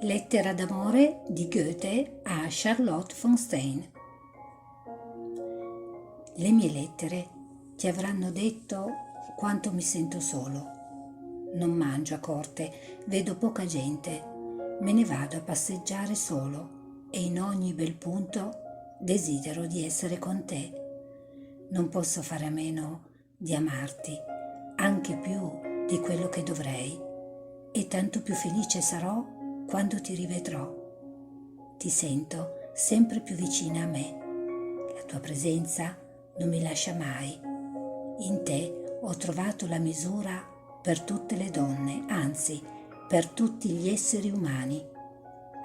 Lettera d'amore di Goethe a Charlotte von Stein. Le mie lettere ti avranno detto quanto mi sento solo. Non mangio a corte, vedo poca gente, me ne vado a passeggiare solo e in ogni bel punto desidero di essere con te. Non posso fare a meno di amarti, anche più di quello che dovrei, e tanto più felice sarò quando ti rivedrò. Ti sento sempre più vicina a me. La tua presenza non mi lascia mai. In te ho trovato la misura per tutte le donne, anzi, per tutti gli esseri umani.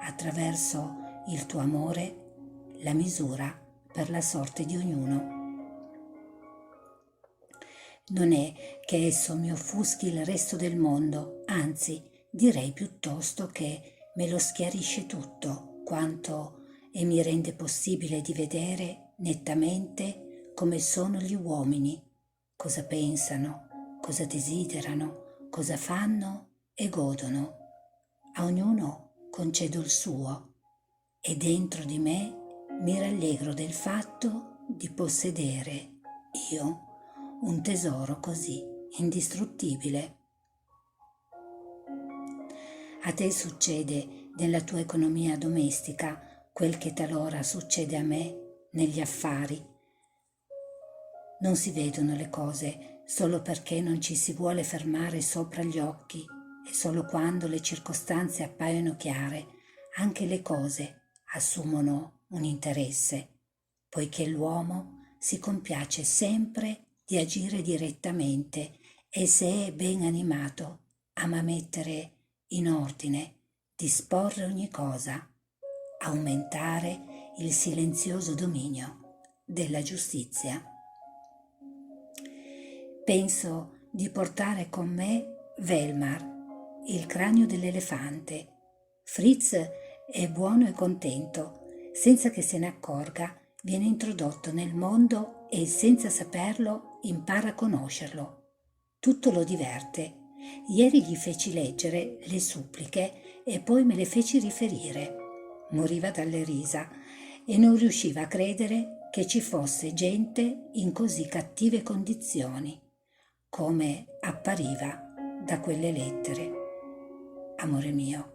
Attraverso il tuo amore, la misura per la sorte di ognuno. Non è che esso mi offuschi il resto del mondo, anzi, direi piuttosto che me lo schiarisce tutto quanto e mi rende possibile di vedere nettamente come sono gli uomini, cosa pensano, cosa desiderano, cosa fanno e godono. A ognuno concedo il suo e dentro di me mi rallegro del fatto di possedere io un tesoro così indistruttibile. A te succede nella tua economia domestica quel che talora succede a me negli affari. Non si vedono le cose solo perché non ci si vuole fermare sopra gli occhi e solo quando le circostanze appaiono chiare anche le cose assumono un interesse, poiché l'uomo si compiace sempre di agire direttamente e se è ben animato ama mettere in ordine, disporre ogni cosa, aumentare il silenzioso dominio della giustizia. Penso di portare con me Velmar, il cranio dell'elefante. Fritz è buono e contento, senza che se ne accorga, viene introdotto nel mondo e senza saperlo impara a conoscerlo. Tutto lo diverte. Ieri gli feci leggere le suppliche e poi me le feci riferire. Moriva dalle risa e non riusciva a credere che ci fosse gente in così cattive condizioni, come appariva da quelle lettere. Amore mio,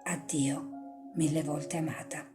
addio, 1000 volte amata.